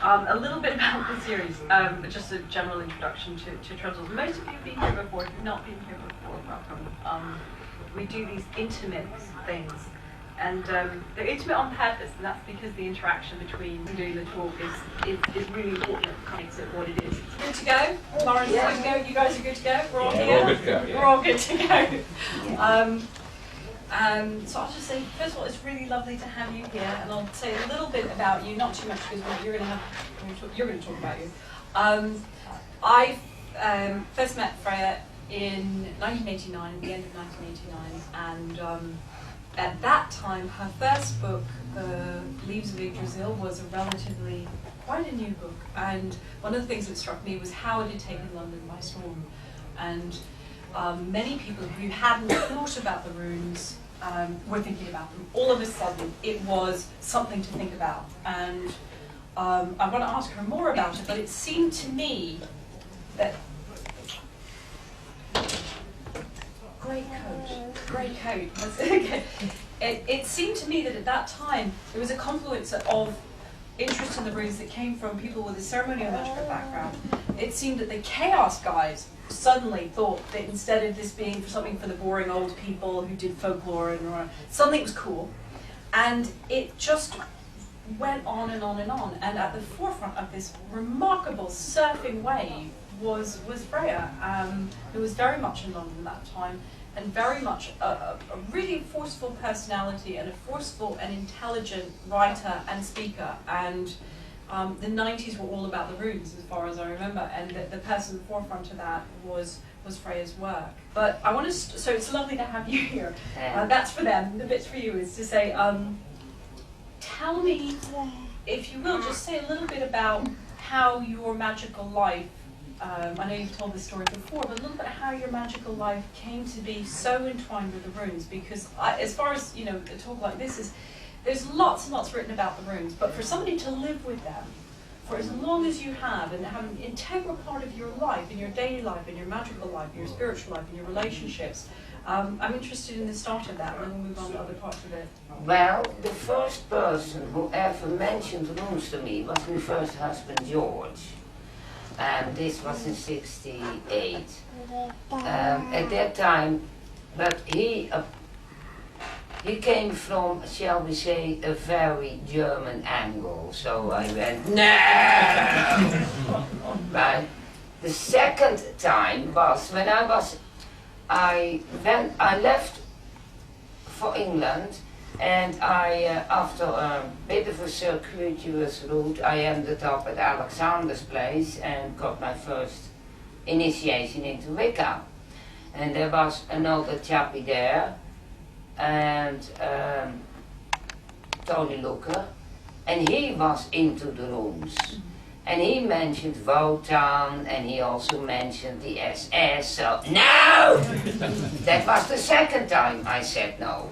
A little bit about the series, just a general introduction to Treadwells. Most of you have been here before. If you've not been here before, welcome. We do these intimate things, and they're intimate on purpose, and that's because the interaction between doing the talk is really important. It makes it what it is. Good to go? Lauren's good to go? You guys are good to go? We're all here? We're all good to go. Yeah. We're all good to go. So I'll just say, first of all, it's really lovely to have you here, and I'll say a little bit about you, not too much because you're going to talk about you. I first met Freya in 1989, the end of 1989, and at that time, her first book, Leaves of Yggdrasil, was quite a new book, and one of the things that struck me was how it had taken London by storm, and many people who hadn't thought about the runes were thinking about them. All of a sudden, it was something to think about. And I want to ask her more about it, but it seemed to me that... Great coat. It seemed to me that at that time, there was a confluence of interest in the runes that came from people with a ceremonial magical background. It seemed that the chaos guys suddenly thought that instead of this being something for the boring old people who did folklore and something was cool, and it just went on and on and on. And at the forefront of this remarkable surfing wave was Freya, who was very much in London at that time, and very much a really forceful personality and a forceful and intelligent writer and speaker. And the 90s were all about the runes, as far as I remember, and the person at the forefront of that was Freya's work. But I want to, so it's lovely to have you here. That's for them. The bit's for you is to say, tell me, if you will, just say a little bit about how your magical life, I know you've told this story before, but a little bit how your magical life came to be so entwined with the runes, because as far as, you know, a talk like this is, there's lots and lots written about the runes, but for somebody to live with them for as long as you have, and have an integral part of your life, in your daily life, in your magical life, in your spiritual life, in your relationships, I'm interested in the start of that, and then we'll move on to other parts of it. Well, the first person who ever mentioned runes to me was my first husband, George. And this was in '68. At that time, but he came from, shall we say, a very German angle. So I went, no! Right. The second time was when I left for England, and after a bit of a circuitous route, I ended up at Alexander's place and got my first initiation into Wicca. And there was another chappie there, and Tony Looker, and he was into the runes. And he mentioned Wotan, and he also mentioned the SS, so no! That was the second time I said no.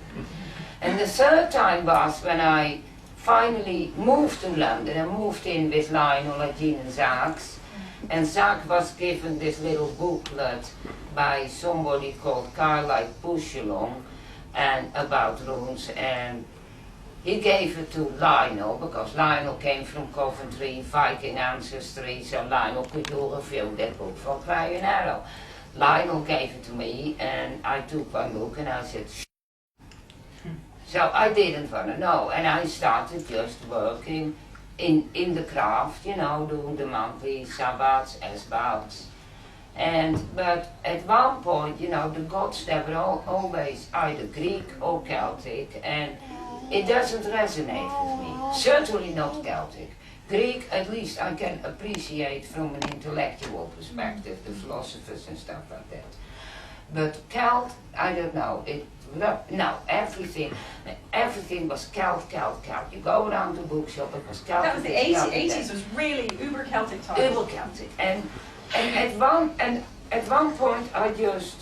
And the third time was when I finally moved to London and moved in with Lionel and Jean and Zaaks. And Zaak was given this little booklet by somebody called Carlyle Pushelong and about runes, and he gave it to Lionel because Lionel came from Coventry, Viking ancestry, so Lionel could all reveal that book from Fire and Arrow. Lionel gave it to me, and I took one look and I said, shh. So I didn't want to know, and I started just working in the craft, you know, doing the monthly sabbats, esbats. But at one point, you know, the gods, they were always either Greek or Celtic, and it doesn't resonate with me. Certainly not Celtic. Greek, at least I can appreciate from an intellectual perspective, the philosophers and stuff like that. But Celt, I don't know. No, everything was Celt. You go around the bookshop, it was Celt. That was the 80s was really uber Celtic time. Uber Celtic, and at one point I just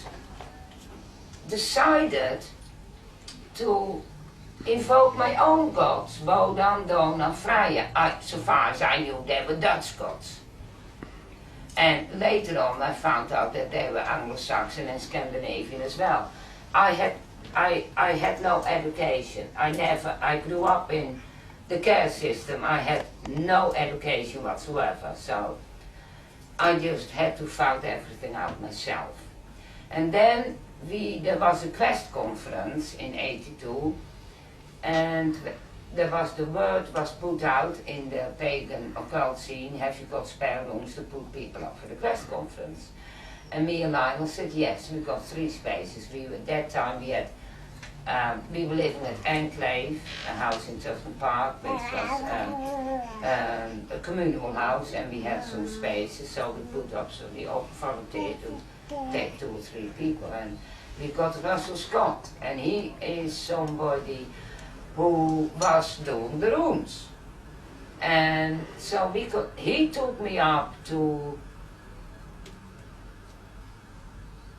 decided to invoke my own gods, Wodan, Dona, Freya. So far as I knew, they were Dutch gods. And later on I found out that they were Anglo-Saxon and Scandinavian as well. I had no education. I grew up in the care system, I had no education whatsoever, so I just had to find everything out myself. And then there was a quest conference in '82, and the word was put out in the pagan occult scene, have you got spare rooms to put people up for the quest conference? And me and Lionel said yes, we got 3 spaces. At that time we were living at Enclave, a house in Tufton Park, which was a communal house, and we had some spaces, so we put up, so we volunteered to take 2 or 3 people, and we got Russell Scott, and he is somebody who was doing the rooms. And so he took me up to,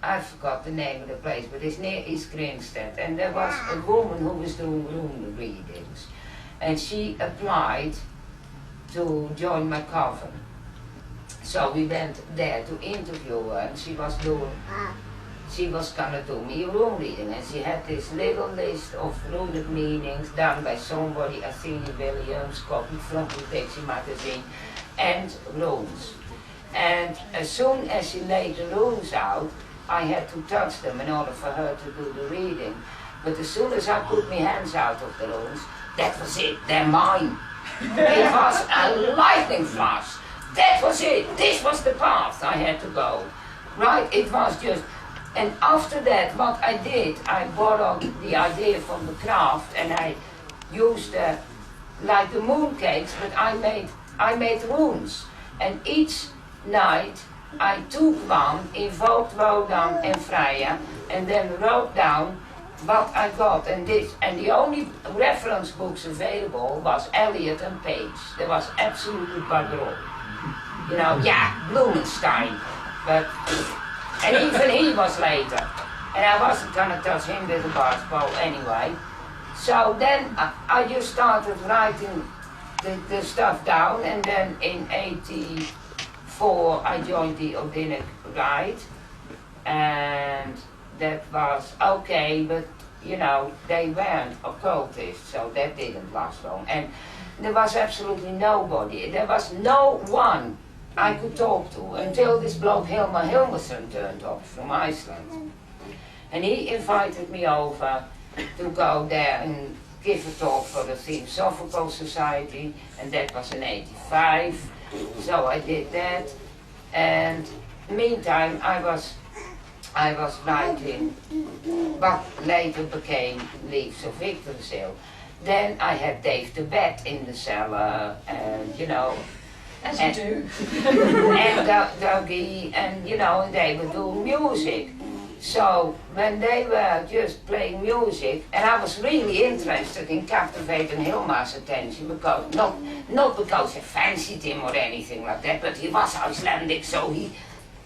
I forgot the name of the place, but it's near East Grinstead, and there was a woman who was doing room readings, and she applied to join my coven. So we went there to interview her, and she was gonna do me a room reading, and she had this little list of runic meanings done by somebody, Athena Williams, copied from the Dixie magazine, and runes. And as soon as she laid the runes out, I had to touch them in order for her to do the reading. But as soon as I put my hands out of the runes, that was it, they're mine. It was a lightning flash. That was it, this was the path I had to go. Right, it was just, and after that, what I did, I borrowed the idea from the craft, and I used like the mooncakes, but I made runes. And each night, I took one, invoked Wodan and Freya, and then wrote down what I got. And the only reference books available was Eliot and Page. There was absolutely bugger all. You know, yeah, Blumenstein, but, and even he was later. And I wasn't gonna touch him with a basketball anyway. So then I just started writing the stuff down, and then in '84 I joined the Odinic Rite, and that was okay, but you know, they weren't occultists, so that didn't last long. And there was absolutely nobody, there was no one I could talk to until this bloke Hilmar Hilmarsson turned up from Iceland. And he invited me over to go there and give a talk for the Theosophical Society, and that was in '85. So I did that, and meantime I was writing what later became Leaves of Victor's. Then I had Dave the Bat in the cellar, and you know, as you do, and Dougie, and you know, and they were doing music. So when they were just playing music, and I was really interested in captivating Hilmar's attention, because not because I fancied him or anything like that, but he was Icelandic, so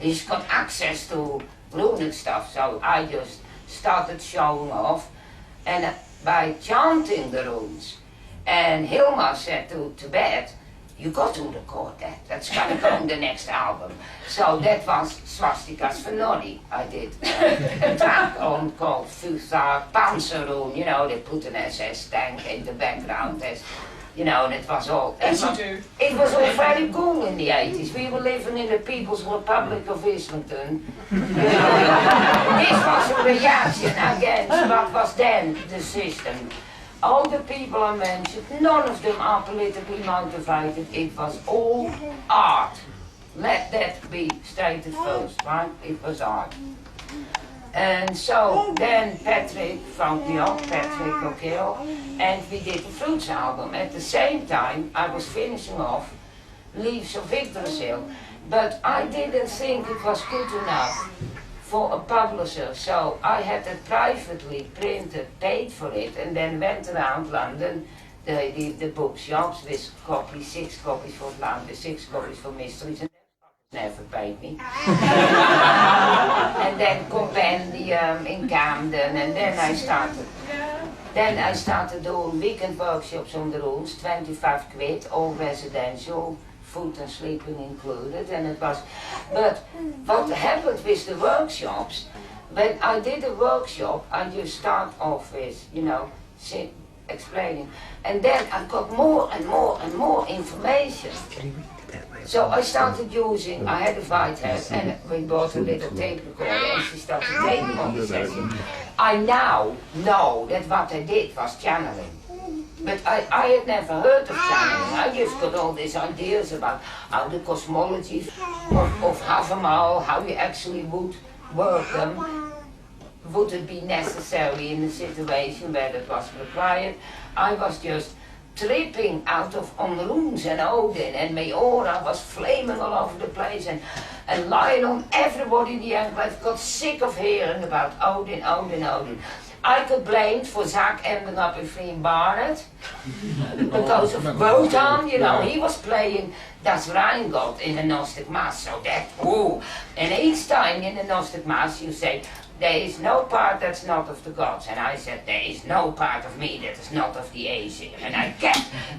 he's got access to runic stuff. So I just started showing off, and by chanting the runes. And Hilmar said to Tibet, you got to record that, that's gonna go on the next album. So that was Swastikas for Noddy. I did a track on called Futhar Panzerrune, you know, they put an SS tank in the background, as, you know, and it was all... It was all very cool in the 80s. We were living in the People's Republic of Islington. You know, this was a reaction against what was then the system. All the people I mentioned, none of them are politically motivated. It was all art. Let that be stated first, right? It was art. And so then Patrick found me up, Patrick O'Gill, and we did the Fruits album. At the same time, I was finishing off Leaves of Yggdrasil, but I didn't think it was good enough for a publisher, so I had it privately printed, paid for it, and then went around London, the bookshops with 6 copies for London, 6 copies for Mysteries, and never paid me. And then Compendium in Camden, and then I started doing weekend workshops on the rules, 25 quid, all residential, food and sleeping included, and it was, but what happened with the workshops, when I did a workshop, I just start off with, you know, explaining. And then I got more and more and more information. So I started using, I had a white hat and we bought a little tape recorder and she started taping on the session. I now know that what I did was channeling. But I had never heard of channeling. I just got all these ideas about how the cosmology of Havamal, how you actually would work them. Would it be necessary in a situation where that was required? I was just tripping out of on runes and Odin, and my aura was flaming all over the place, and lying on everybody in the enclave got sick of hearing about Odin, Odin, Odin. I could blame for Zach ending up in Flynn Barrett because of Wotan, you know, he was playing Das Rheingold in the Gnostic Mass, so that, ooh. And each time in the Gnostic Mass you say, there is no part that's not of the gods. And I said, there is no part of me that is not of the Aesir. And I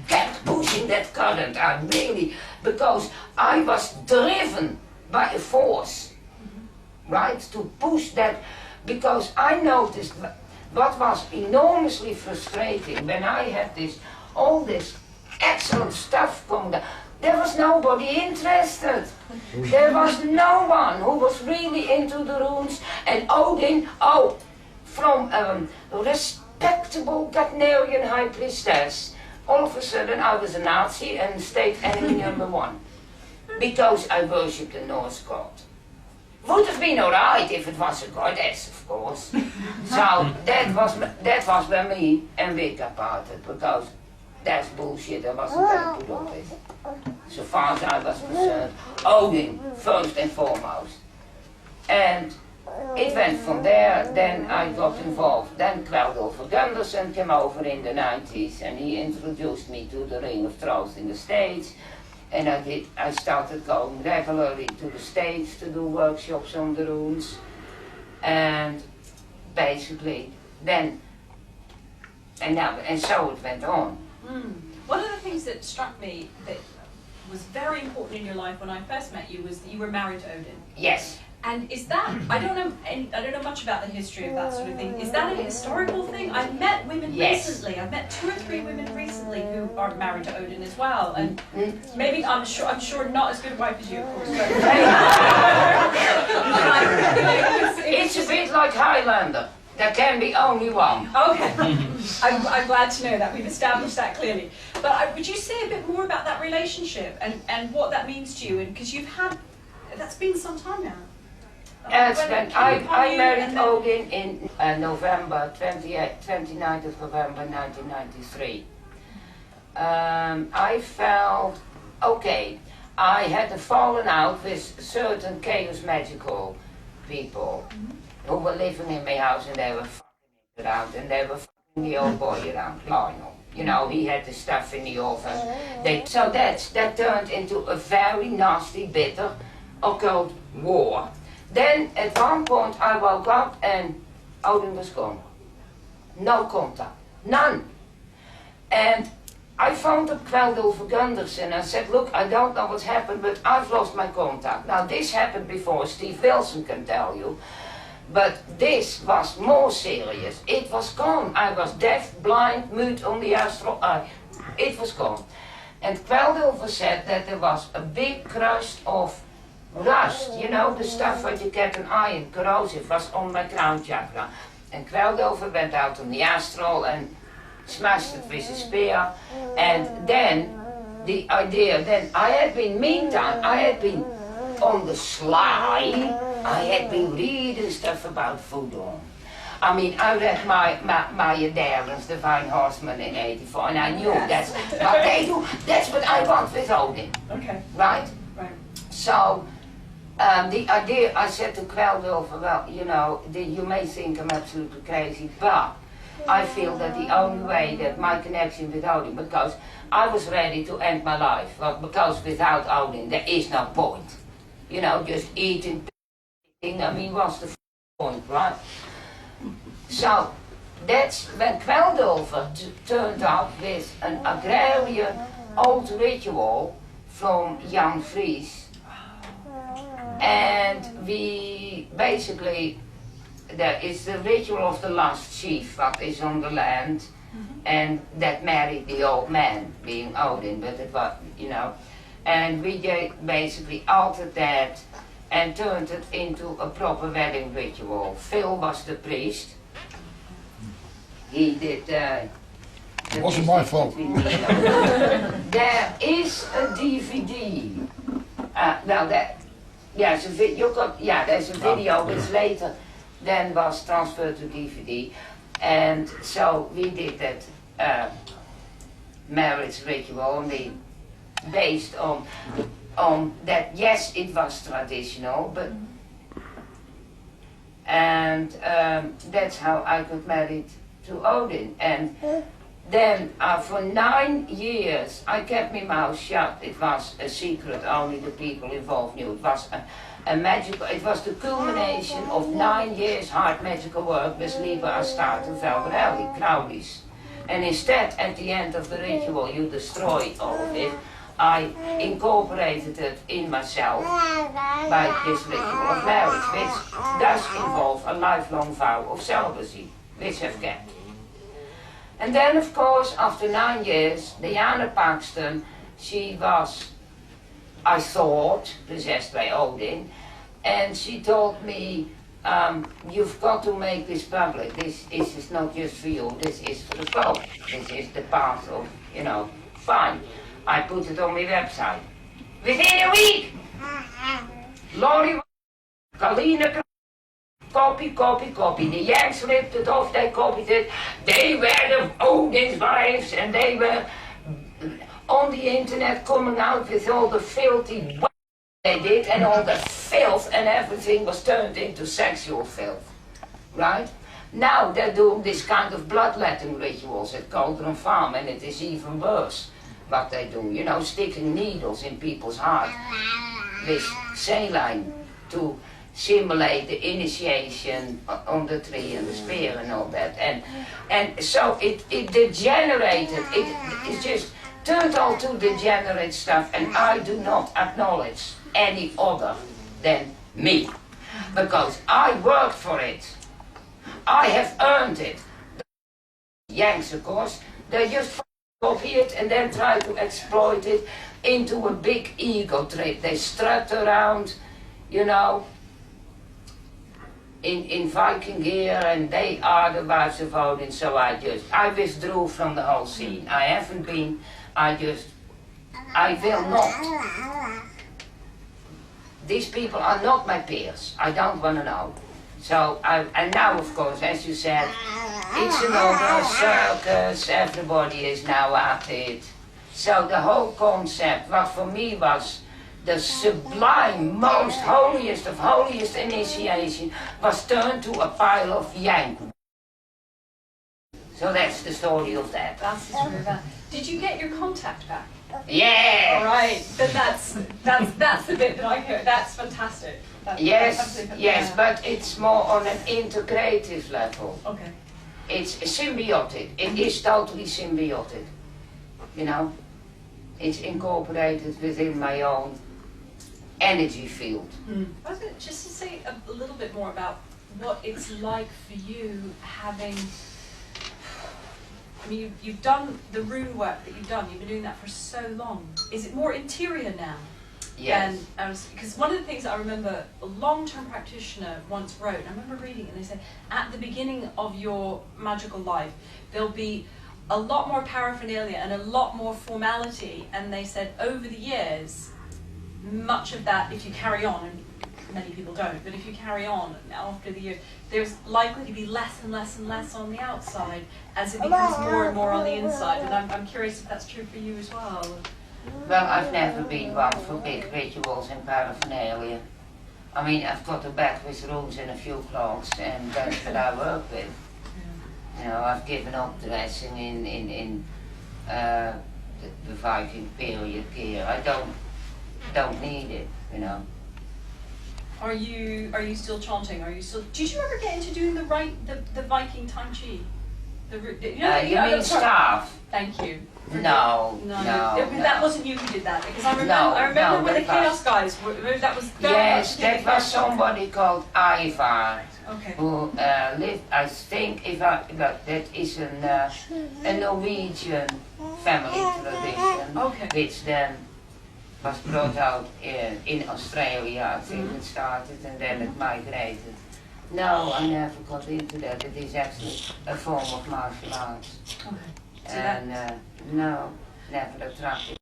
kept pushing that current. I really, because I was driven by a force, right, to push that, because I noticed what was enormously frustrating when I had all this excellent stuff coming down. There was nobody interested. There was no one who was really into the runes. And Odin, from a respectable Gagnerian high priestess, all of a sudden I was a Nazi and state enemy #1. Because I worshipped a Norse god. Would have been alright if it was a goddess, of course. So that was when me and Wicca parted, because that's bullshit, I wasn't going to put up with. So far as I was concerned, Odin, first and foremost. And it went from there, then I got involved. Then Treadwell Gunderson came over in the 90s and he introduced me to the Ring of Truth in the States. And I started going regularly to the States to do workshops on the runes. And basically, then, and so it went on. One of the things that struck me that was very important in your life when I first met you was that you were married to Odin. Yes. And is that, I don't know much about the history of that sort of thing. Is that a historical thing? I've met women recently. I've met 2 or 3 women recently who are married to Odin as well. And maybe I'm sure not as good a wife as you, of course. But it's a bit like Highlander. There can be only one. Okay, I'm glad to know that. We've established that clearly. But would you say a bit more about that relationship and what that means to you? And because that's been some time now. I married Odin in November, 29th of November 1993. I felt, okay, I had a fallen out with certain chaos magical people who were living in my house and they were fucking it around and they were fucking the old boy around, Lionel. You know, he had the stuff in the oven. So that turned into a very nasty, bitter, occult war. Then at one point I woke up and Odin was gone. No contact, none. And I phoned up Treadwell Gunderson and said, look, I don't know what's happened, but I've lost my contact. Now this happened before, Steve Wilson can tell you. But this was more serious. It was gone. I was deaf, blind, mute on the astral eye. It was gone. And Treadwell said that there was a big crust of rust, you know, the stuff what you get in iron, corrosive, was on my crown chakra. And Treadwell went out on the astral and smashed it with a spear. And then the idea, then I had been, meantime, I had been on the sly, I had been reading stuff about voodoo. I mean, I read Maya Darren's Divine Horseman in '84, and I knew that's what they do. That's what I want with Odin. Okay. Right? Right. So, the idea, I said to Treadwell, well, you know, you may think I'm absolutely crazy, but I feel that the only way that my connection with Odin, because I was ready to end my life, well, because without Odin there is no point. You know, just eating, I mean, what's the point, right? So that's when Treadwell turned up with an agrarian old ritual from Jan Vries. And we basically, there is the ritual of the last sheaf that is on the land. and that married the old man, being Odin, but it was, you know, and we basically altered that and turned it into a proper wedding ritual. Phil was the priest. He did. It wasn't my fault. There is a DVD. Now that, yeah, so you got, yeah, there's a video which later then was transferred to DVD, and so we did that marriage ritual only based on that. Yes, it was traditional, but and that's how I got married to Odin. And then for 9 years I kept my mouth shut. It was a secret, only the people involved knew. It was a magical, it was the culmination of 9 years hard magical work with Liebe Astarte Valverelli, Crowleys. And instead, at the end of the ritual, you destroy all of it. I incorporated it in myself by this ritual of marriage, which does involve a lifelong vow of celibacy, which I've kept. And then, of course, after 9 years, Diana Paxton, she was, I thought, possessed by Odin, and she told me, you've got to make this public. This is not just for you, this is for the Pope. This is the path of, you know, fine. I put it on my website. Within a week, Laurie, Kalina, copy. The Yanks ripped it off, they copied it. They were the Odin's wives, and they were on the internet coming out with all the filthy they did, and all the filth, and everything was turned into sexual filth, right? Now they're doing this kind of bloodletting rituals at Cauldron Farm, and it is even worse what they do, you know, sticking needles in people's heart with saline to simulate the initiation on the tree and the spear and all that. And so it degenerated, it just turned all to degenerate stuff, and I do not acknowledge any other than me, because I worked for it. I have earned it. The Yanks, of course, they just copy it and then try to exploit it into a big ego trip. They strut around, you know, in Viking gear, and they are the wives of Odin, so I withdrew from the whole scene. I haven't been, I will not. These people are not my peers. I don't want to know. So, and now, of course, as you said, it's another circus, everybody is now at it. So the whole concept, what for me was the sublime, most holiest of holiest initiation, was turned to a pile of yank. So that's the story of that. That's the story of that. Did you get your contact back? Yeah. All right. Then that's the bit that I hear. That's fantastic. Yes, but it's more on an integrative level. Okay. It's symbiotic. It is totally symbiotic. You know, it's incorporated within my own energy field. I was going to just to say a little bit more about what it's like for you having. I mean, you've done the rune work that you've done. You've been doing that for so long. Is it more interior now? Yes. Because one of the things that I remember a long-term practitioner once wrote, and I remember reading it, and they said, at the beginning of your magical life, there'll be a lot more paraphernalia and a lot more formality, and they said over the years, much of that, if you carry on, and many people don't, but if you carry on after the years, there's likely to be less and less and less on the outside as it becomes more and more on the inside. And I'm curious if that's true for you as well. Well, I've never been one for big rituals and paraphernalia. I mean, I've got a bed with runes and a few cloths, and that's what I work with. You know, I've given up dressing in the Viking period gear. I don't need it, you know. Are you still chanting? Are you still? Did you ever get into doing the Viking Tai Chi? You mean staff? Thank you. No. That wasn't you who did that, because I remember when the Chaos guys were, that was yes, that was somebody called Ivar, okay. who lived, I think, that is a Norwegian family tradition, Okay. which then was brought out in Australia. I think it started and then it migrated. No, I never got into that. It is actually a form of martial arts. Okay. And no, never attracted.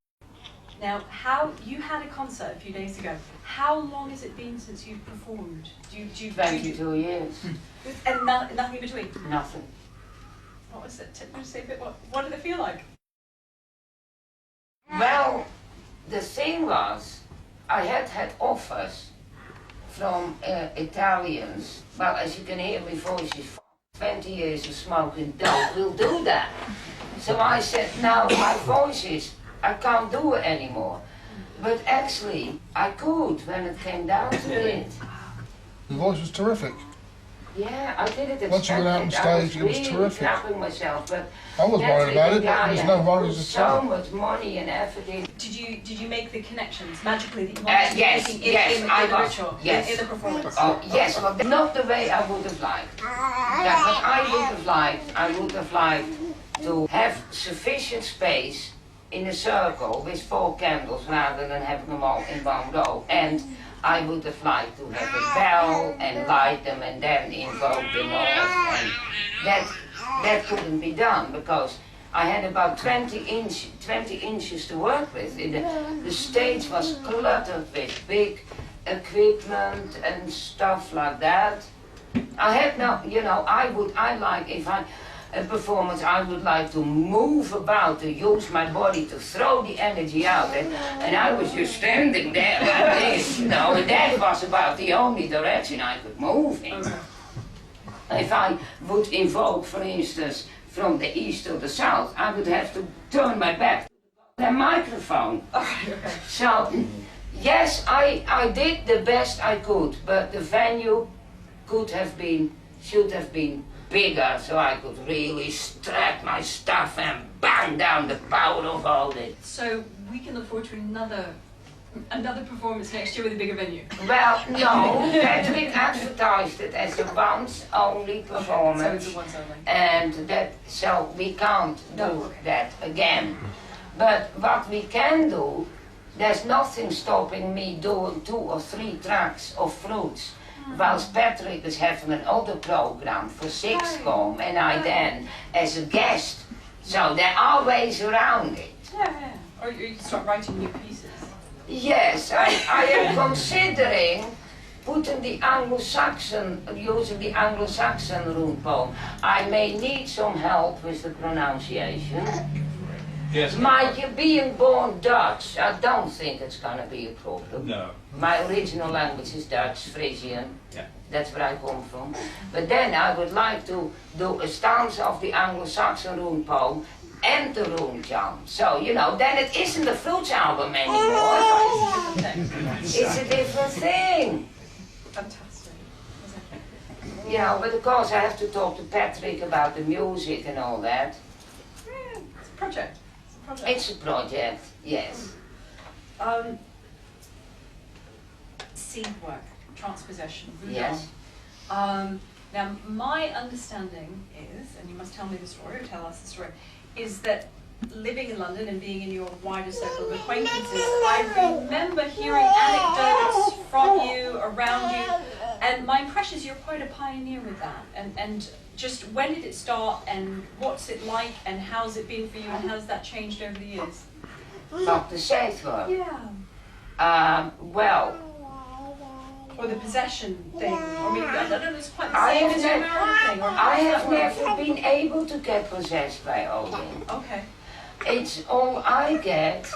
Now, you had a concert a few days ago. How long has it been since you've performed? 22 years. And nothing in between? Nothing. What was it? Say a bit. What did it feel like? Well, the thing was, I had offers from Italians. Well, as you can hear, my voice is 20 years of smoking dope will do that. So I said, now my voice is, I can't do it anymore. But actually, I could when it came down to it. The voice was terrific. Yeah, I did it. Once you went out on stage, it was really terrific. Clapping myself, but I was worried about it, but there's no worries at so all. much money and effort in. Did you make the connections magically that you wanted to Yes, make yes, in I the was. ritual, Yes. in the performance? Oh, yes, but not the way I would have liked. Yeah, what I would have liked to have sufficient space in a circle with 4 candles rather than having them all in one row. And I would have liked to have a bell and light them and then invoke the North. And that couldn't be done because I had about 20 inches to work with. The stage was cluttered with big equipment and stuff like that. I had no, a performance, I would like to move about, to use my body to throw the energy out. And I was just standing there like this, and that was about the only direction I could move in. If I would invoke, for instance, from the east to the south, I would have to turn my back to the microphone. So, yes, I did the best I could, but the venue should have been bigger, so I could really strap my stuff and bang down the power of all this. So we can look forward to another performance next year with a bigger venue. Well, no, Patrick advertised it as a once-only performance. So it's a once only. And so we can't do that again. But what we can do, there's nothing stopping me doing 2 or 3 tracks of Fruits. Whilst Patrick is having an other program for sixth form and I then as a guest. So there are ways around it. Yeah. Or you start writing new pieces. Yes, I am considering putting using the Anglo-Saxon rune poem. I may need some help with the pronunciation. Yes. Being born Dutch, I don't think it's gonna be a problem. No. My original language is Dutch, Frisian. Yeah. That's where I come from. But then I would like to do a stanza of the Anglo-Saxon rune poem and the rune chant. So, then it isn't a Fruits album anymore. It's a different thing. Fantastic. But of course I have to talk to Patrick about the music and all that. Yeah, it's a project. It's a project, yes. Scene work, transpossession, voodoo. Yes. Now, my understanding is, and you must tell me the story, or tell us the story, is that living in London and being in your wider circle of acquaintances, I remember hearing anecdotes from you, around you, and my impression is you're quite a pioneer with that. And just when did it start, and what's it like, and how's it been for you, and how's that changed over the years? What the safe work? Yeah. Well. Or the possession thing. I mean, I don't know, it's quite the same as your marriage thing. Or I have never been able to get possessed by Odin. Okay. It's all I get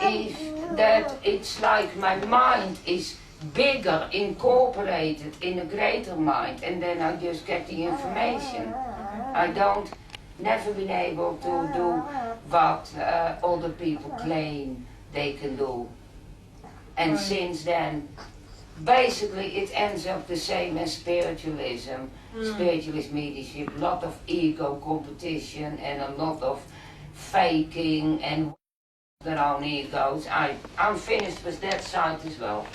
is that it's like my mind is bigger, incorporated in a greater mind, and then I just get the information. I never been able to do what other people claim they can do. And since then, basically it ends up the same as spiritualism. Spiritualist mediumship, a lot of ego competition and a lot of faking and their own egos. I'm finished with that side as well.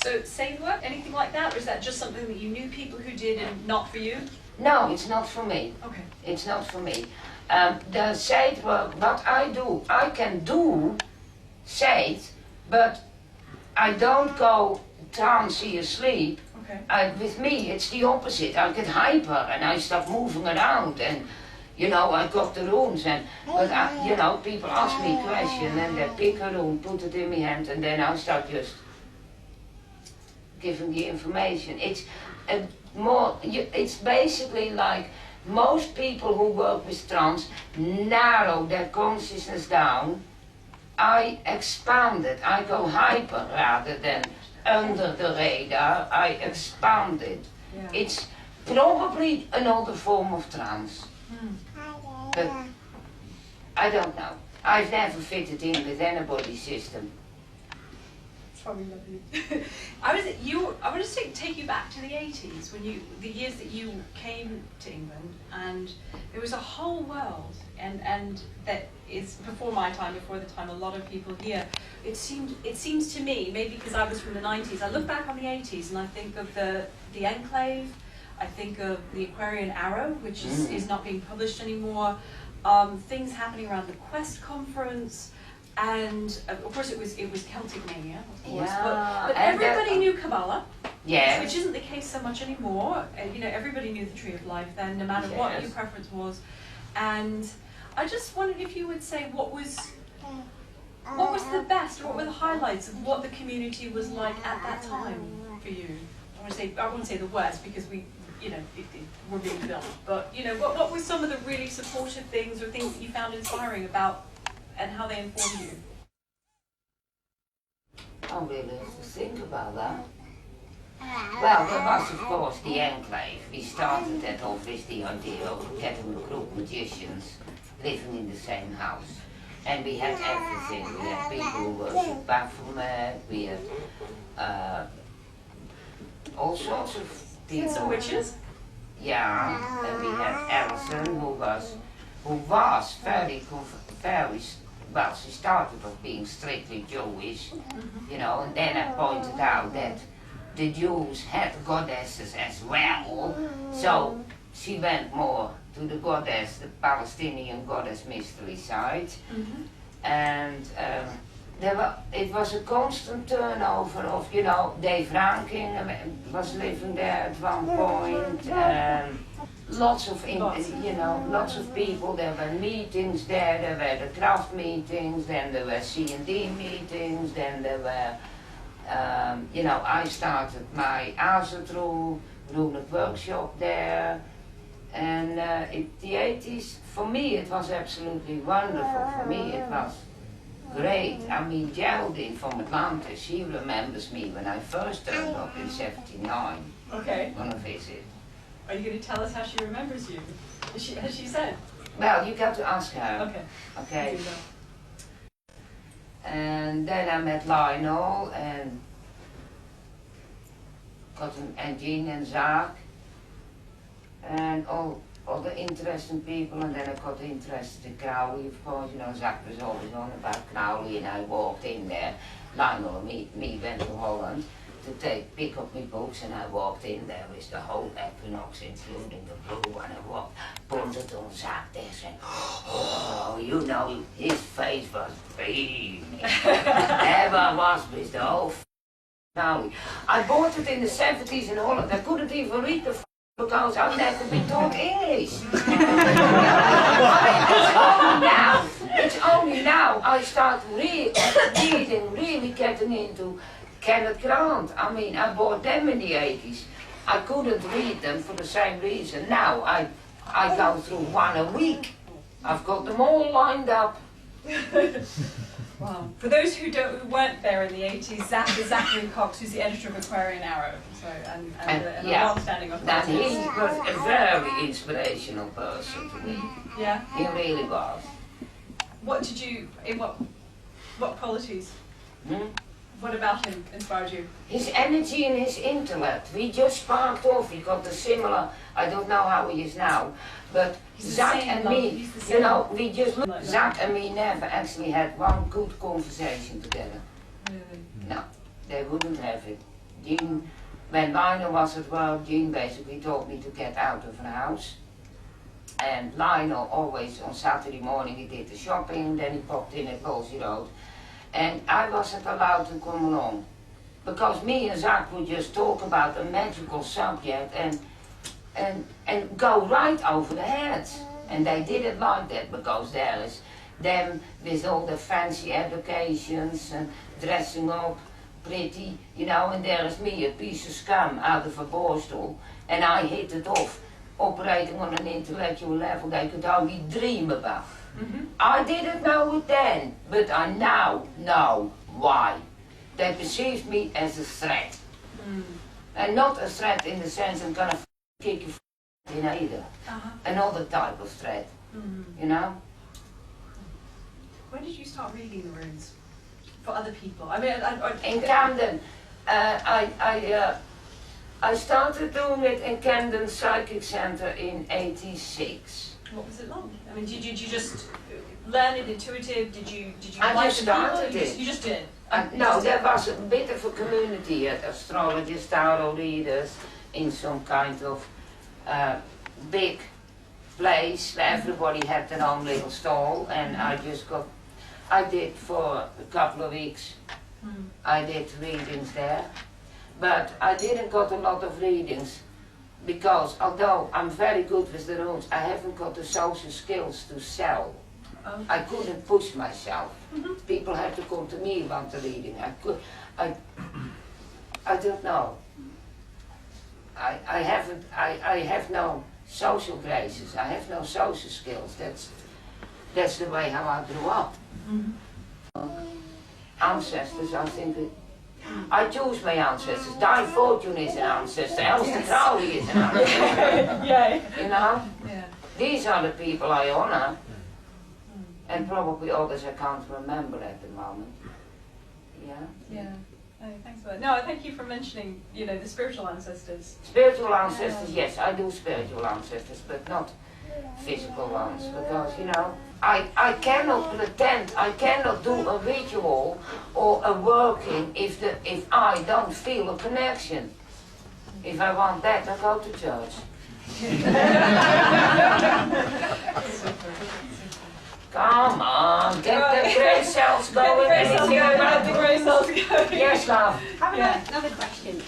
So same work, anything like that, or is that just something that you knew people who did and not for you? No, it's not for me. Okay. It's not for me. The shade work, what I do, I can do shade, but I don't go trancey asleep. Okay. With me, it's the opposite. I get hyper and I start moving around, and you know, I got the rooms, and but you know, people ask me a question and they pick a room, put it in my hand, and then I start just giving the information. It's it's basically like most people who work with trance narrow their consciousness down. I expand it. I go hyper rather than under the radar. I expand it. Yeah. It's probably another form of trance. But I don't know. I've never fitted in with anybody's system. It's probably lovely. I want to take you back to the 80s, when the years that you came to England, and there was a whole world, and that is before my time, before the time a lot of people here. It seems to me, maybe because I was from the 90s, I look back on the 80s and I think of the Enclave, I think of the Aquarian Arrow, which is not being published anymore, things happening around the Quest conference, and of course it was Celtic Mania, of course, Yeah, but everybody knew Kabbalah, Yes. which isn't the case so much anymore. You know, everybody knew the Tree of Life then, no matter what your preference was. And I just wondered if you would say what was the best, what were the highlights of what the community was like at that time for you? I wouldn't say the worst, because we're being built, but you know, what were some of the really supportive things or things that you found inspiring about and how they informed you? I really have to think about that. Well, there was of course the Enclave. We started that off with the idea of getting a group of magicians living in the same house. And we had everything. We had people who worshipped Baphomet, we had all sorts of people. Some witches? Yeah, and we had Alison, who was very well, she started off being strictly Jewish, you know, and then I pointed out that the Jews had goddesses as well, so she went more to the goddess, the Palestinian goddess mystery side, and it was a constant turnover of, you know, Dave Ranking was living there at one point, lots of people. There were meetings there were the craft meetings, then there were C&D meetings, then there were, I started my Azatru runic workshop there, and in the 80s, for me it was absolutely wonderful. For me it was great. I mean, Geraldine from Atlantis, she remembers me when I first turned up in '79 on a visit. Are you going to tell us how she remembers you? Has she said? Well, you got to ask her. Okay. And then I met Lionel and Jean and Zach and all the interesting people, and then I got interested in Crowley, of course. You know, Zach was always on about Crowley, and I walked in there. Lionel and me went to Holland to pick up my books, and I walked in there with the whole Equinox, including the blue, and I pointed on Zach there saying, oh, you know, his face was beaming. There I was with the whole Crowley. I bought it in the 70s in Holland. I couldn't even read the because I've never been taught English. It's only now I start reading, really getting into Kenneth Grant. I mean, I bought them in the 80s. I couldn't read them for the same reason. Now I go through one a week. I've got them all lined up. Wow. For those who weren't there in the 80s, Zachary Cox, who's the editor of Aquarian Arrow, and a long-standing authority. He was a very inspirational person to me. Yeah. He really was. What qualities? What about him inspired you? His energy and his intellect. We just sparked off. We got a similar, I don't know how he is now, but He's the Zach same, and like, me, he's the you same. know, we just, Like that. Zach and me never actually had one good conversation together. Really? No, they wouldn't have it. Jean, when Lionel was at work, Jean basically told me to get out of the house. And Lionel always on Saturday morning he did the shopping, then he popped in at Wolsey Road. And I wasn't allowed to come along. Because me and Zach would just talk about a magical subject and go right over the head. And they didn't like that because there is them with all the fancy educations and dressing up pretty, you know, and there is me, a piece of scum out of a borstal, and I hit it off, operating on an intellectual level they could only dream about. I didn't know it then, but I now know why. They perceived me as a threat. And not a threat in the sense I'm gonna kick you in either. Another type of threat, you know? When did you start reading the runes for other people? I mean, In Camden, I started doing it in Camden Psychic Center in '86. What was it like? I mean, did you just learn it intuitive? Did you I like just the people? started it. You just did. No, there was a bit of a community at astrologers, tarot readers, in some kind of big place where everybody had their own little stall, and I did for a couple of weeks, I did readings there, but I didn't got a lot of readings because although I'm very good with the runes, I haven't got the social skills to sell. I couldn't push myself. People had to come to me about the reading. I don't know. I have no social graces. I have no social skills. That's the way how I grew up. Ancestors, I think I choose my ancestors. Di Fortune is an ancestor. Elster Crowley is an ancestor. Yeah. You know? Yeah. These are the people I honor. And probably others I can't remember at the moment. Yeah? Yeah. Oh, thanks for that. No, thank you for mentioning, you know, the spiritual ancestors. Spiritual ancestors, yes, I do spiritual ancestors, but not physical ones. Because, you know, I cannot pretend, I cannot do a ritual or a working if I don't feel a connection. If I want that, I go to church. Come on, get the grey cells going. Get the grey cells going. Yes, love. I have another question.